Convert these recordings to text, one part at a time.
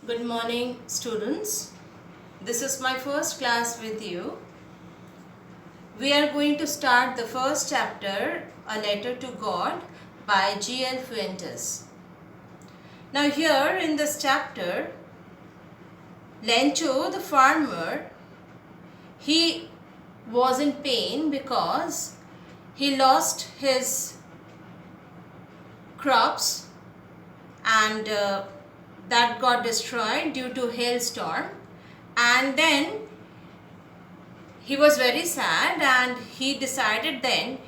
Good morning, students. This is my first class with you. We are going to start the first chapter, A Letter to God by G.L. Fuentes. Now here in this chapter, Lencho the farmer, he was in pain because he lost his crops and that got destroyed due to hailstorm, and then he was very sad and he decided then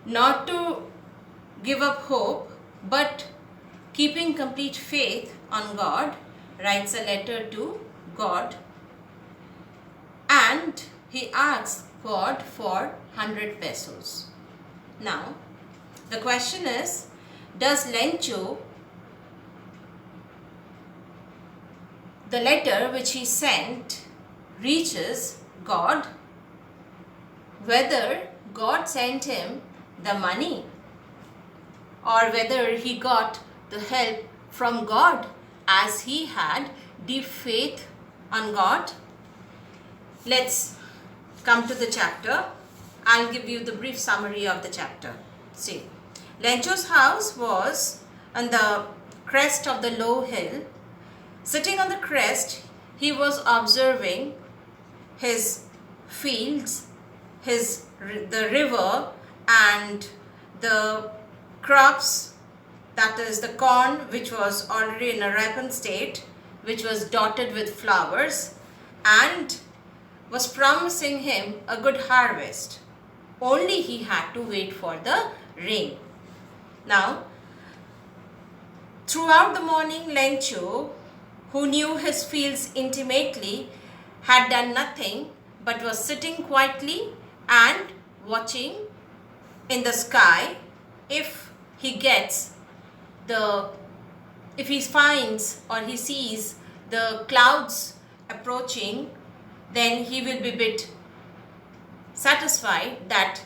not to give up hope but keeping complete faith on God, writes a letter to God and he asks God for 100 pesos. Now the question is, does Lencho, the letter which he sent, reaches God? Whether God sent him the money or whether he got the help from God as he had deep faith on God? Let's come to the chapter. I'll give you the brief summary of the chapter. See, Lencho's house was on the crest of the low hill. Sitting on the crest, he was observing his fields, the river and the crops, that is the corn which was already in a ripened state, which was dotted with flowers and was promising him a good harvest. Only he had to wait for the rain. Now, throughout the morning, Lencho, who knew his fields intimately, had done nothing but was sitting quietly and watching in the sky. If he finds or he sees the clouds approaching, then he will be a bit satisfied that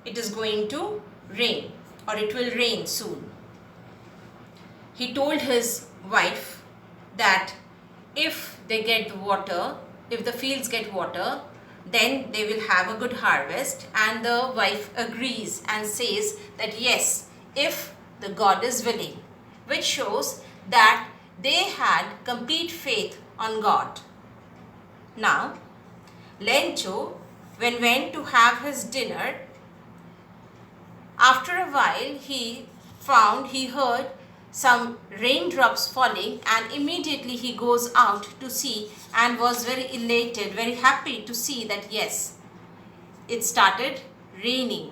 it is going to rain or it will rain soon. He told his wife that if they get water, if the fields get water, then they will have a good harvest, and the wife agrees and says that yes, if the God is willing, which shows that they had complete faith on God. Now, Lencho, when went to have his dinner, after a while he heard some raindrops falling, and immediately he goes out to see and was very elated, very happy to see that yes, it started raining,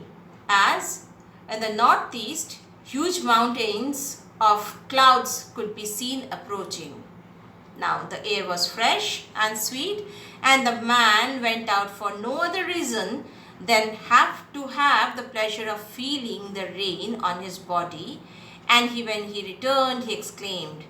as in the northeast huge mountains of clouds could be seen approaching. Now the air was fresh and sweet, and the man went out for no other reason than to have the pleasure of feeling the rain on his body. And when he returned, he exclaimed,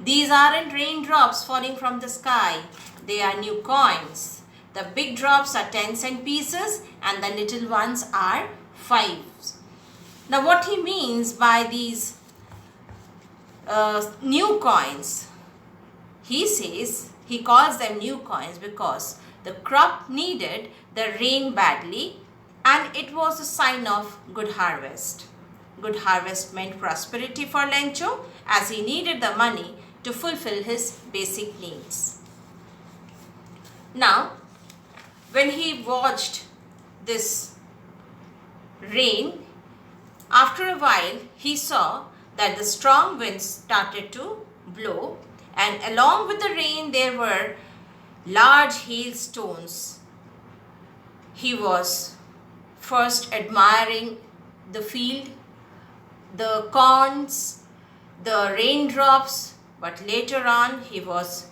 "These aren't raindrops falling from the sky. They are new coins. The big drops are 10-cent pieces and the little ones are 5s." Now what he means by these new coins, he says, he calls them new coins because the crop needed the rain badly and it was a sign of good harvest. Good harvest meant prosperity for Lencho, as he needed the money to fulfill his basic needs. Now, when he watched this rain, after a while he saw that the strong winds started to blow, and along with the rain there were large hailstones. He was first admiring the field, the corns, the raindrops, but later on he was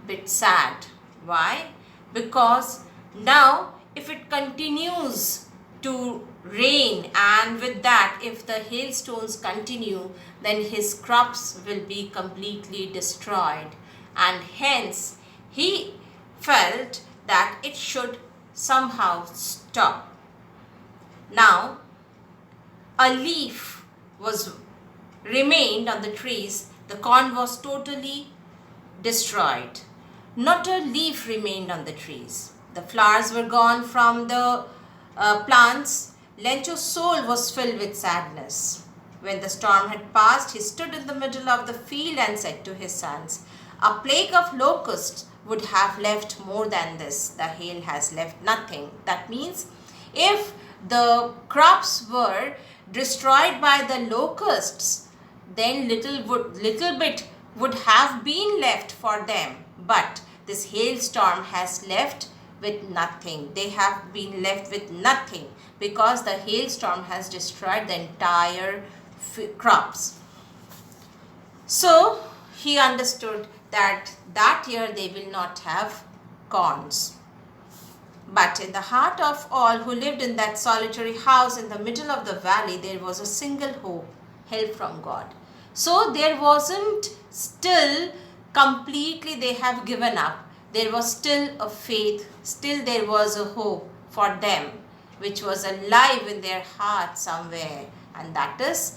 a bit sad. Why? Because now if it continues to rain, and with that if the hailstones continue, then his crops will be completely destroyed, and hence he felt that it should somehow stop. Now a leaf remained on the trees. The corn was totally destroyed. Not a leaf remained on the trees. The flowers were gone from the plants. Lencho's soul was filled with sadness. When the storm had passed, he stood in the middle of the field and said to his sons, "A plague of locusts would have left more than this. The hail has left nothing." That means if the crops were destroyed by the locusts, then little bit would have been left for them. But this hailstorm has left with nothing. They have been left with nothing because the hailstorm has destroyed the entire crops. So he understood that year they will not have corns. But in the heart of all who lived in that solitary house in the middle of the valley, there was a single hope, help from God. So there wasn't still completely they have given up. There was still a faith, still there was a hope for them, which was alive in their heart somewhere. And that is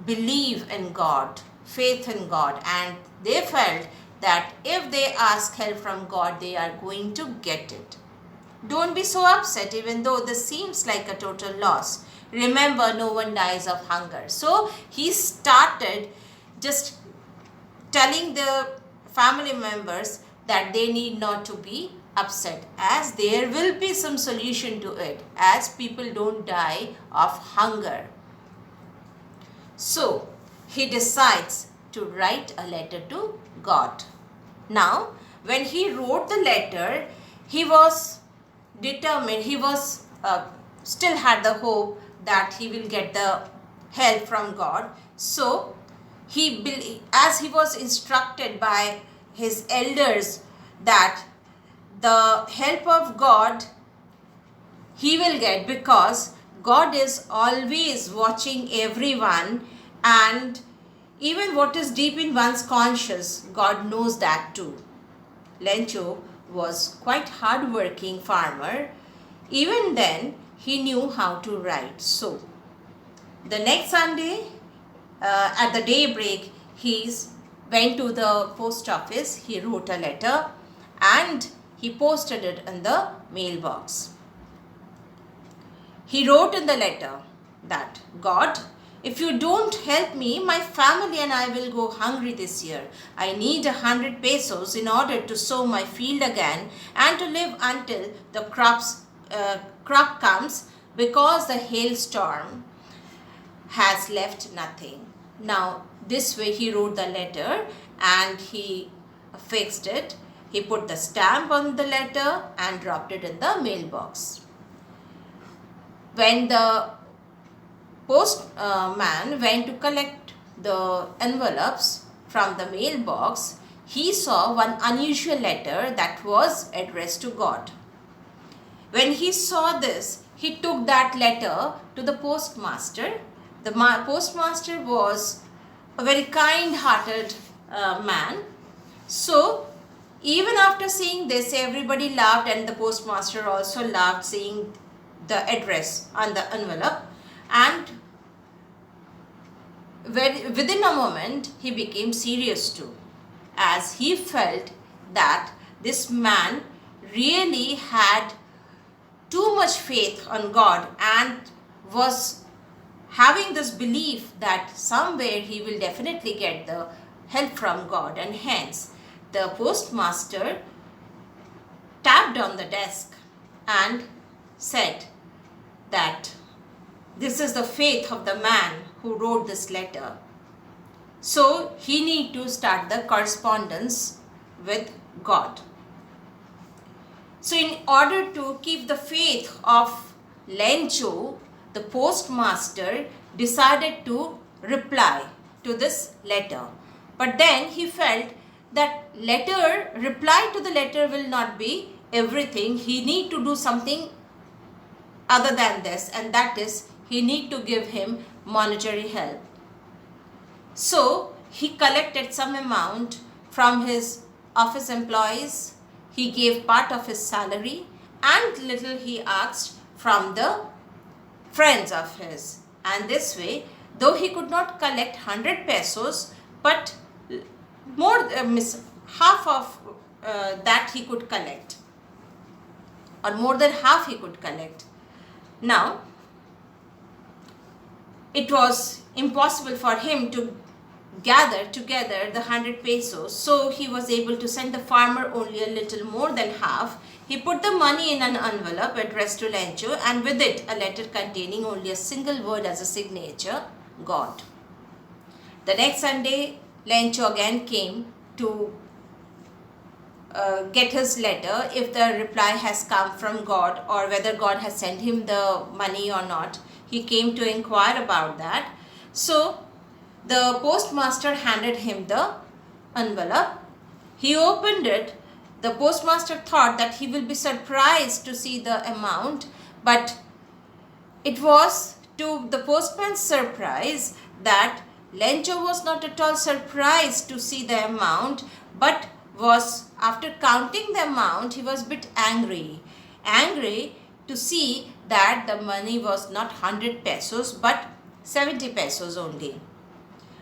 believe in God, faith in God. And they felt that if they ask help from God, they are going to get it. Don't be so upset even though this seems like a total loss. Remember, no one dies of hunger. So he started just telling the family members that they need not to be upset, as there will be some solution to it, as people don't die of hunger. So he decides to write a letter to God. Now, when he wrote the letter, he was determined, he was still had the hope that he will get the help from God. So as he was instructed by his elders that the help of God he will get, because God is always watching everyone, and even what is deep in one's conscience, God knows that too. Lencho was quite hard-working farmer. Even then, he knew how to write. So, the next Sunday, at the daybreak, he went to the post office. He wrote a letter and he posted it in the mailbox. He wrote in the letter that, "God, if you don't help me, my family and I will go hungry this year. I need 100 pesos in order to sow my field again and to live until the crop comes, because the hailstorm has left nothing." Now, this way he wrote the letter and he fixed it. He put the stamp on the letter and dropped it in the mailbox. When the postman went to collect the envelopes from the mailbox, he saw one unusual letter that was addressed to God. When he saw this, he took that letter to the postmaster. The postmaster was a very kind-hearted man. So, even after seeing this, everybody laughed, and the postmaster also laughed seeing the address on the envelope. And within a moment, he became serious too, as he felt that this man really had too much faith on God and was having this belief that somewhere he will definitely get the help from God. And hence, the postmaster tapped on the desk and said that this is the faith of the man who wrote this letter. So he need to start the correspondence with God. So in order to keep the faith of Lencho, the postmaster decided to reply to this letter. But then he felt that reply to the letter will not be everything. He need to do something other than this, and that is he need to give him monetary help. So he collected some amount from his office employees. He gave part of his salary, and little he asked from the friends of his. And this way, though he could not collect 100 pesos, but more half of that he could collect, or more than half he could collect. Now, it was impossible for him to gather together the 100 pesos, so he was able to send the farmer only a little more than half. He put the money in an envelope addressed to Lencho, and with it a letter containing only a single word as a signature, God. The next Sunday, Lencho again came to get his letter, if the reply has come from God or whether God has sent him the money or not. He came to inquire about that. So the postmaster handed him the envelope. He opened it. The postmaster thought that he will be surprised to see the amount, but it was to the postman's surprise that Lencho was not at all surprised to see the amount, but was, after counting the amount, he was a bit angry to see that the money was not 100 pesos but 70 pesos only.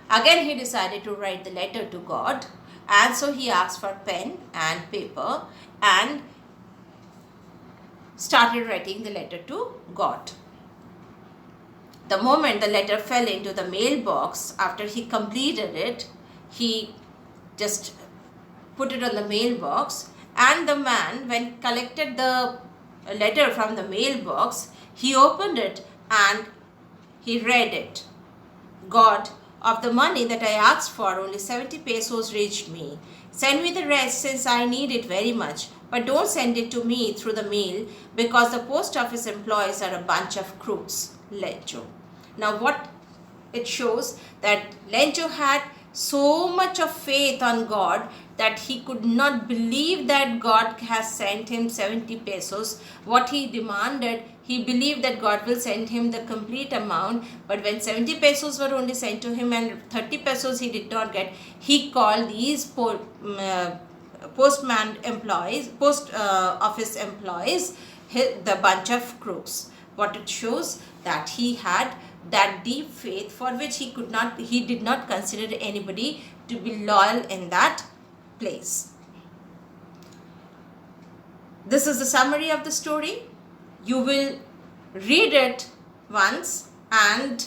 Again he decided to write the letter to God, and so he asked for pen and paper and started writing the letter to God. The moment the letter fell into the mailbox, after he completed it, he just put it on the mailbox, and the man, when collected the letter from the mailbox, he opened it and he read it. God, of the money that I asked for, only 70 pesos reached me. Send me the rest since I need it very much, but don't send it to me through the mail because the post office employees are a bunch of crooks. Lencho. Now what it shows, that Lencho had so much of faith on God that he could not believe that God has sent him 70 pesos. What he demanded, he believed that God will send him the complete amount, but when 70 pesos were only sent to him and 30 pesos he did not get, he called these postman employees, post office employees, the bunch of crooks. What it shows, that he had that deep faith for which he did not consider anybody to be loyal in that place. This is the summary of the story. You will read it once, and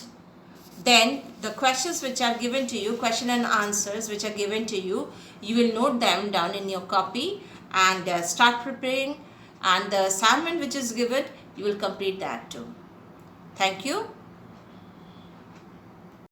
then the questions which are given to you, question and answers which are given to you, you will note them down in your copy and start preparing, and the assignment which is given, you will complete that too. Thank you.